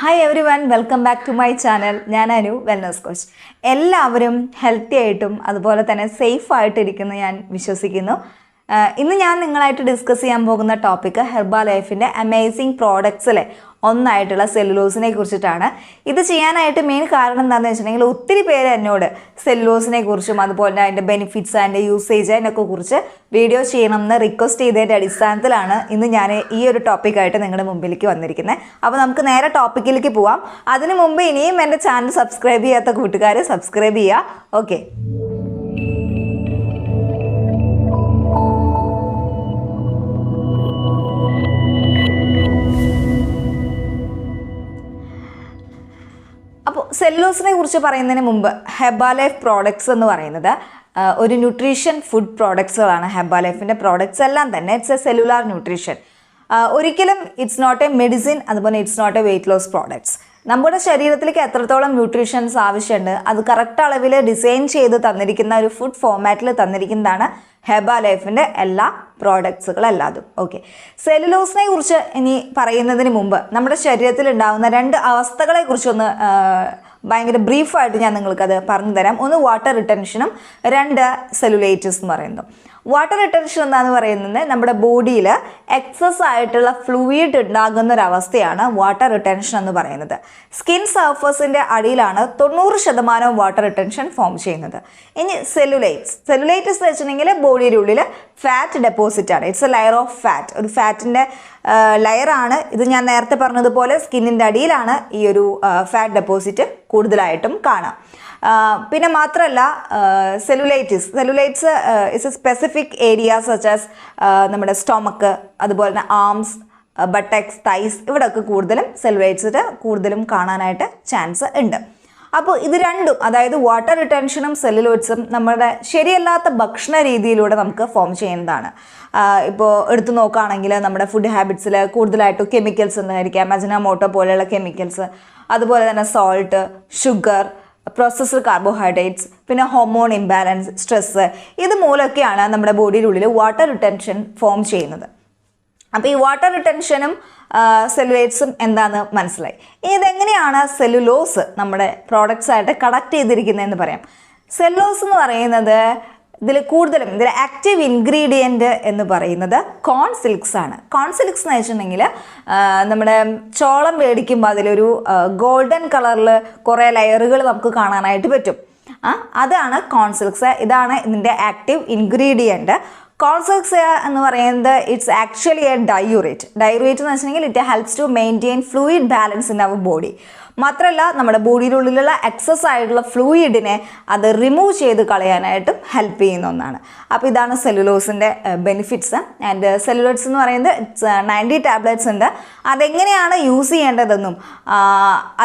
Hi everyone, welcome back to my channel. ഞാൻ Anu wellness coach. എല്ലാവരും healthy ആയിട്ടും അതുപോലെ തന്നെ സേഫ് ആയിട്ടിരിക്കുന്നു ഞാൻ വിശ്വസിക്കുന്നു. ഇന്ന് ഞാൻ നിങ്ങളായിട്ട് ഡിസ്കസ് ചെയ്യാൻ പോകുന്ന ടോപ്പിക് ഹെർബാ ലൈഫിൻ്റെ അമേസിങ് പ്രോഡക്ട്സിലെ ഒന്നായിട്ടുള്ള സെല്ലുലോസിനെ കുറിച്ചിട്ടാണ്. ഇത് ചെയ്യാനായിട്ട് മെയിൻ കാരണം എന്താണെന്ന് വെച്ചിട്ടുണ്ടെങ്കിൽ ഒത്തിരി പേര് എന്നോട് സെല്ലുലോസിനെ കുറിച്ചും അതുപോലെ തന്നെ അതിൻ്റെ ബെനിഫിറ്റ്സ് അതിൻ്റെ യൂസേജ് അതിനൊക്കെ കുറിച്ച് വീഡിയോ ചെയ്യണമെന്ന് റിക്വസ്റ്റ് ചെയ്തതിൻ്റെ അടിസ്ഥാനത്തിലാണ് ഇന്ന് ഞാൻ ഈ ഒരു ടോപ്പിക്കായിട്ട് നിങ്ങളുടെ മുമ്പിലേക്ക് വന്നിരിക്കുന്നത്. അപ്പോൾ നമുക്ക് നേരെ ടോപ്പിക്കിലേക്ക് പോവാം. അതിനു മുമ്പ് ഇനിയും എൻ്റെ ചാനൽ സബ്സ്ക്രൈബ് ചെയ്യാത്ത കൂട്ടുകാർ സബ്സ്ക്രൈബ് ചെയ്യുക. ഓക്കെ, അപ്പോൾ സെല്ലുലോസിനെ കുറിച്ച് പറയുന്നതിന് മുമ്പ് ഹെർബാ ലൈഫ് പ്രോഡക്ട്സ് എന്ന് പറയുന്നത് ഒരു ന്യൂട്രീഷൻ ഫുഡ് പ്രോഡക്ട്സുകളാണ്. ഹെർബാ ലൈഫിൻ്റെ പ്രോഡക്ട്സ് എല്ലാം തന്നെ ഇറ്റ്സ് എ സെല്ലുലാർ ന്യൂട്രീഷൻ. ഒരിക്കലും ഇറ്റ്സ് നോട്ട് എ മെഡിസിൻ, അതുപോലെ it's not a weight loss products. നമ്മുടെ ശരീരത്തിലേക്ക് എത്രത്തോളം ന്യൂട്രീഷൻസ് ആവശ്യമുണ്ട് അത് കറക്റ്റ് അളവിൽ ഡിസൈൻ ചെയ്ത് തന്നിരിക്കുന്ന ഒരു ഫുഡ് ഫോർമാറ്റിൽ തന്നിരിക്കുന്നതാണ് ഹെർബാ ലൈഫിൻ്റെ എല്ലാ പ്രോഡക്ട്സുകളല്ലാതും. ഓക്കെ, സെല്ലുലോസിനെ കുറിച്ച് ഇനി പറയുന്നതിന് മുമ്പ് നമ്മുടെ ശരീരത്തിൽ ഉണ്ടാകുന്ന രണ്ട് അവസ്ഥകളെ കുറിച്ചൊന്ന് ഭയങ്കര ബ്രീഫായിട്ട് ഞാൻ നിങ്ങൾക്കത് പറഞ്ഞു തരാം. ഒന്ന് വാട്ടർ റിട്ടൻഷനും, രണ്ട് സെല്ലുലൈറ്റിസ് എന്ന് പറയുന്നു. വാട്ടർ റിട്ടൻഷൻ എന്താണെന്ന് പറയുന്നത് നമ്മുടെ ബോഡിയിൽ എക്സസ് ആയിട്ടുള്ള ഫ്ലൂയിഡ് ഉണ്ടാകുന്ന ഒരവസ്ഥയാണ് വാട്ടർ റിട്ടൻഷൻ എന്ന് പറയുന്നത്. സ്കിൻ സർഫസിൻ്റെ അടിയിലാണ് 90% വാട്ടർ റിട്ടൻഷൻ ഫോം ചെയ്യുന്നത്. ഇനി സെല്ലുലൈറ്റ്സ് എന്ന് വെച്ചിട്ടുണ്ടെങ്കിൽ ബോഡിയുടെ ഉള്ളിൽ ഫാറ്റ് ഡെപ്പോസിറ്റ് ആണ്. It's A layer of fat, ഒരു ഫാറ്റിൻ്റെ ലെയറാണ് ഇത്. ഞാൻ നേരത്തെ പറഞ്ഞതുപോലെ സ്കിന്നിൻ്റെ അടിയിലാണ് ഈ ഒരു ഫാറ്റ് ഡെപ്പോസിറ്റ് കൂടുതലായിട്ടും കാണാം. പിന്നെ മാത്രമല്ല cellulites is a specific areas such as നമ്മുടെ സ്റ്റൊമക്ക്, അതുപോലെ തന്നെ ആംസ്, ബട്ടക്സ്, തൈസ്, ഇവിടെയൊക്കെ കൂടുതലും സെല്ലുലൈറ്റ്സ് കൂടുതലും കാണാനായിട്ട് ചാൻസ് ഉണ്ട്. അപ്പോൾ ഇത് രണ്ടും, അതായത് വാട്ടർ റിട്ടൻഷനും സെല്ലുലോയിഡ്സും നമ്മുടെ ശരിയല്ലാത്ത ഭക്ഷണ രീതിയിലൂടെ നമുക്ക് ഫോം ചെയ്യുന്നതാണ്. ഇപ്പോൾ എടുത്തു നോക്കുകയാണെങ്കിൽ നമ്മുടെ ഫുഡ് ഹാബിറ്റ്സിൽ കൂടുതലായിട്ടും കെമിക്കൽസ് ഉണ്ടായിരിക്കാം, അജിനോമോട്ടോ പോലെയുള്ള കെമിക്കൽസ്, അതുപോലെ തന്നെ സോൾട്ട്, ഷുഗർ, പ്രോസസ്ഡ് കാർബോഹൈഡ്രേറ്റ്സ്, പിന്നെ ഹോർമോൺ ഇംബാലൻസ്, സ്ട്രെസ്സ്, ഇത് മൂലമൊക്കെയാണ് നമ്മുടെ ബോഡിയുടെ ഉള്ളിൽ വാട്ടർ റിട്ടൻഷൻ ഫോം ചെയ്യുന്നത്. അപ്പോൾ ഈ വാട്ടർ റിട്ടൻഷനും സെല്ലുലൈറ്റ്സും എന്താണെന്ന് മനസ്സിലായി. ഇതെങ്ങനെയാണ് സെല്ലുലോസ് നമ്മുടെ പ്രോഡക്റ്റ്സ് ആയിട്ട് കണക്ട് ചെയ്തിരിക്കുന്നതെന്ന് പറയാം. സെല്ലുലോസ് എന്ന് പറയുന്നത് ഇതിൽ ആക്റ്റീവ് ഇൻഗ്രീഡിയൻറ്റ് എന്ന് പറയുന്നത് കോൺ സിൽക്സ് ആണ്. കോൺ സിൽക്സ് എന്ന് വെച്ചിട്ടുണ്ടെങ്കിൽ നമ്മുടെ ചോളം മേടിക്കുമ്പോൾ അതിലൊരു ഗോൾഡൻ കളറിൽ കുറേ ലെയറുകൾ നമുക്ക് കാണാനായിട്ട് പറ്റും. അതാണ് കോൺ സിൽക്സ്. ഇതാണ് ഇതിൻ്റെ ആക്റ്റീവ് ഇൻഗ്രീഡിയൻറ്റ്. കോൺ സിൽക്സ് എന്ന് പറയുന്നത് ഇറ്റ്സ് ആക്ച്വലി എ ഡയൂറേറ്റ് എന്ന് വെച്ചിട്ടുണ്ടെങ്കിൽ it helps to maintain fluid balance in our body. മാത്രമല്ല നമ്മുടെ ബോഡിയിലുള്ളിലുള്ള എക്സസ് ആയിട്ടുള്ള ഫ്ലൂയിഡിനെ അത് റിമൂവ് ചെയ്ത് കളയാനായിട്ടും ഹെൽപ്പ് ചെയ്യുന്ന ഒന്നാണ്. അപ്പോൾ ഇതാണ് സെല്ലുലോസിൻ്റെ ബെനിഫിറ്റ്സ്. ആൻഡ് സെല്ലുലോയിഡ്സ് എന്ന് പറയുന്നത് 90 ടാബ്ലറ്റ്സ് ഉണ്ട്. അതെങ്ങനെയാണ് യൂസ് ചെയ്യേണ്ടതെന്നും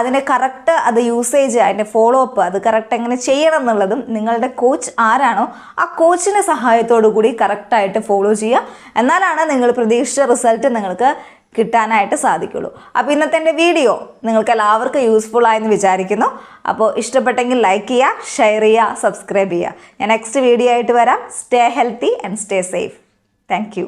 അതിൻ്റെ കറക്റ്റ് അത് യൂസേജ്, അതിൻ്റെ ഫോളോ അപ്പ് അത് കറക്റ്റ് എങ്ങനെ ചെയ്യണം എന്നുള്ളതും നിങ്ങളുടെ കോച്ച് ആരാണോ ആ കോച്ചിൻ്റെ സഹായത്തോടു കൂടി കറക്റ്റായിട്ട് ഫോളോ ചെയ്യുക. എന്നാലാണ് നിങ്ങൾ പ്രതീക്ഷിച്ച റിസൾട്ട് നിങ്ങൾക്ക് കിട്ടാനായിട്ട് സാധിക്കുള്ളൂ. അപ്പോൾ ഇന്നത്തെ എൻ്റെ വീഡിയോ നിങ്ങൾക്ക് എല്ലാവർക്കും യൂസ്ഫുൾ ആയെന്ന് വിചാരിക്കുന്നു. അപ്പോൾ ഇഷ്ടപ്പെട്ടെങ്കിൽ ലൈക്ക് ചെയ്യുക, ഷെയർ ചെയ്യുക, സബ്സ്ക്രൈബ് ചെയ്യുക. ഞാൻ നെക്സ്റ്റ് വീഡിയോ ആയിട്ട് വരാം. Stay healthy and stay safe. Thank you.